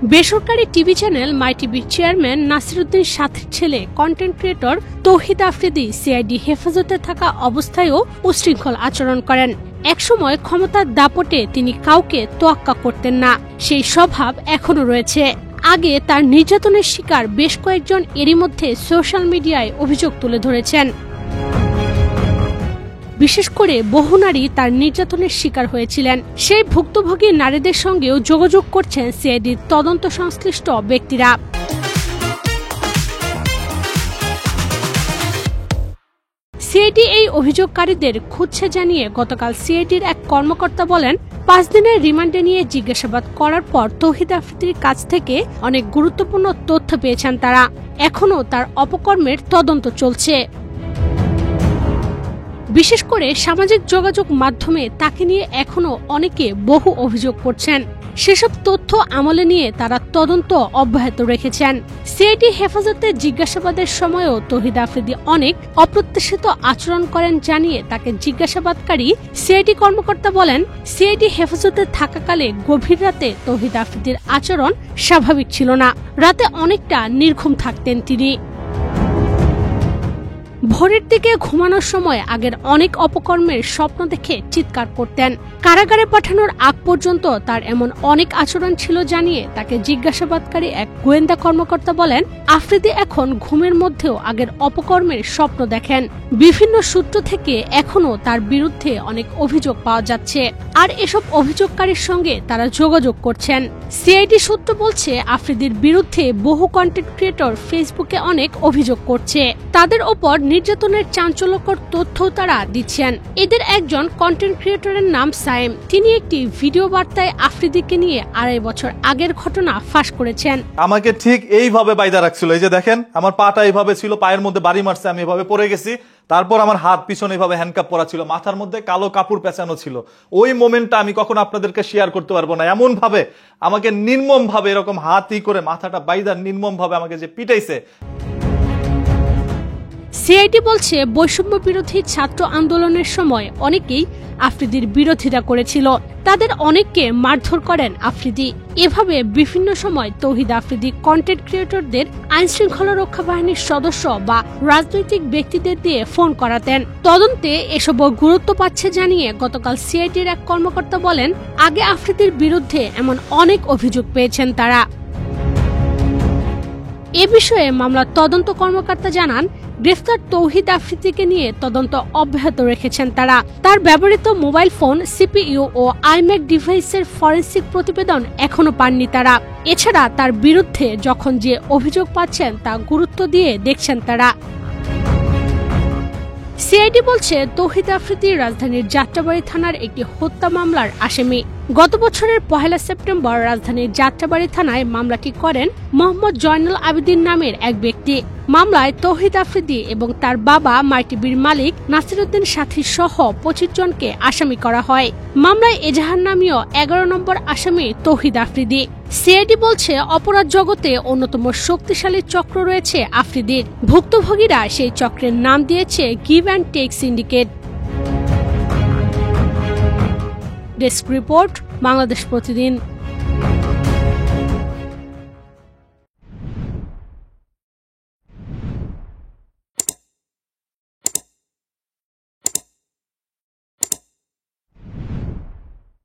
বেসরকারি TV channel my টিভির chairman Nasiruddin সাথীর ছেলে কন্টেন্ট ক্রিয়েটর তৌহিদ আফ্রিদি সিআইডি হেফাজতে থাকা অবস্থায়ও উশৃঙ্খল আচরণ করেন। একসময় ক্ষমতার দাপটে তিনি কাউকে তোয়াক্কা করতেন না, সেই স্বভাব এখনো রয়েছে। আগে তার নির্যাতনের শিকার বেশ কয়েকজন এরই মধ্যে সোশ্যাল মিডিয়ায় অভিযোগ তুলে ধরেছেন। বিশেষ করে বহু নারী তার নির্যাতনের শিকার হয়েছিলেন। সেই ভুক্তভোগী নারীদের সঙ্গেও যোগাযোগ করছেন সিআইডির তদন্ত সংশ্লিষ্ট ব্যক্তিরা। সিআইডি এই অভিযোগকারীদের খুঁজছে জানিয়ে গতকাল সিআইডির এক কর্মকর্তা বলেন, 5 দিনের রিমান্ডে নিয়ে জিজ্ঞাসাবাদ করার পর তৌহিদ আফ্রিদির কাছ থেকে অনেক গুরুত্বপূর্ণ তথ্য পেয়েছেন তারা। এখনও তার অপকর্মের তদন্ত চলছে। বিশেষ করে সামাজিক যোগাযোগ মাধ্যমে তাকে নিয়ে এখনো অনেকে বহু অভিযোগ করছেন। সেসব তথ্য আমলে নিয়ে তারা তদন্ত অব্যাহত রেখেছেন। সিআইডি হেফাজতে জিজ্ঞাসাবাদের সময়ও তৌহিদ আফ্রিদি অনেক অপ্রত্যাশিত আচরণ করেন জানিয়ে তাকে জিজ্ঞাসাবাদকারী সিআইডি কর্মকর্তা বলেন, সিআইডি হেফাজতে থাকাকালে গভীর রাতে তৌহিদ আফ্রিদির আচরণ স্বাভাবিক ছিল না। রাতে অনেকটা নির্ঘুম থাকতেন তিনি। ভোরের দিকে ঘুমানোর সময় আগের অনেক অপকর্মের স্বপ্ন দেখে চিৎকার করতেন। কারাগারে পাঠানোর আগ পর্যন্ত তার এমন অনেক আচরণ ছিল জানিয়ে তাকে জিজ্ঞাসাবাদকারী এক গোয়েন্দা কর্মকর্তা বলেন, আফ্রিদি এখন ঘুমের মধ্যেও আগের অপকর্মের স্বপ্ন দেখেন। বিভিন্ন সূত্র থেকে এখনো তার বিরুদ্ধে অনেক অভিযোগ পাওয়া যাচ্ছে, আর এসব অভিযোগকারীর সঙ্গে তারা যোগাযোগ করছেন। সিআইডি সূত্র বলছে, আফ্রিদির বিরুদ্ধে বহু কন্টেন্ট ক্রিয়েটর ফেসবুকে অনেক অভিযোগ করছে। তাদের ওপর নির্যাতনের চাঞ্চল্যকর তথ্য তারা দিচ্ছেন। এদের একজন কন্টেন্ট ক্রিয়েটরের নাম সাইম। তিনি একটি ভিডিও বার্তায় আফ্রিদিকে নিয়ে 2.5 বছর আগের ঘটনা ফাঁস করেছেন। আমাকে ঠিক এইভাবে বাইদা রাখছিল, এই যে দেখেন আমার পাটা এইভাবে ছিল, পায়ের মধ্যে বাড়ি মারছে, আমি এভাবে পড়ে গেছি। তারপর আমার হাত পিছনে এইভাবে হ্যান্ডকাপ পরা ছিল, মাথার মধ্যে কালো কাপড় পেঁচানো ছিল। ওই মোমেন্টটা আমি কখনো আপনাদেরকে শেয়ার করতে পারবো না। এমন ভাবে আমাকে নির্মম ভাবে এরকম হাতই করে মাথাটা বাইদা নির্মম ভাবে আমাকে যে পিটাইছে। সিআইডি বলছে, বৈষম্য বিরোধী ছাত্র আন্দোলনের সময় অনেকেই আফ্রিদির বিরোধিতা করেছিল। তাদের অনেককে মারধর করেন আফ্রিদি। এভাবে বিভিন্ন সময় তৌহিদ আফ্রিদি কন্টেন্ট ক্রিয়েটরদের আইন শৃঙ্খলা রক্ষা বাহিনীর সদস্য বা রাজনৈতিক ব্যক্তিদের দিয়ে ফোন করাতেন। তদন্তে এসবও গুরুত্ব পাচ্ছে জানিয়ে গতকাল সিআইডির এক কর্মকর্তা বলেন, আগে আফ্রিদির বিরুদ্ধে এমন অনেক অভিযোগ পেয়েছেন তারা। এ বিষয়ে মামলার তদন্ত কর্মকর্তা জানান, গ্রেফতার তৌহিদ আফ্রিদিকে নিয়ে তদন্ত অব্যাহত রেখেছেন তারা। তার ব্যবহৃত মোবাইল ফোন, সিপিইউ ও আইম্যাক ডিভাইসের ফরেনসিক প্রতিবেদন এখনো পাননি তারা। এছাড়া তার বিরুদ্ধে যখন যে অভিযোগ পাচ্ছেন তা গুরুত্ব দিয়ে দেখছেন তারা। সিআইডি বলছে, তৌহিদ আফ্রিদি রাজধানীর যাত্রাবাড়ী থানার একটি হত্যা মামলার আসামি। গত বছরের 1 সেপ্টেম্বর রাজধানীর যাত্রাবাড়ী থানায় মামলাটি করেন মোহাম্মদ জয়নুল আবেদিন নামের এক ব্যক্তি। মামলায় তৌহিদ আফ্রিদি এবং তার বাবা মাই টিভির মালিক নাসিরউদ্দিন সাথী সহ 25 জনকে আসামি করা হয়। মামলায় এজাহার নামীয় 11 নম্বর আসামি তৌহিদ আফ্রিদি। সিআইডি বলছে, অপরাধ জগতে অন্যতম শক্তিশালী চক্র রয়েছে আফ্রিদির। ভুক্তভোগীরা সেই চক্রের নাম দিয়েছে give and take syndicate. Desk report, Bangladesh প্রতিদিন।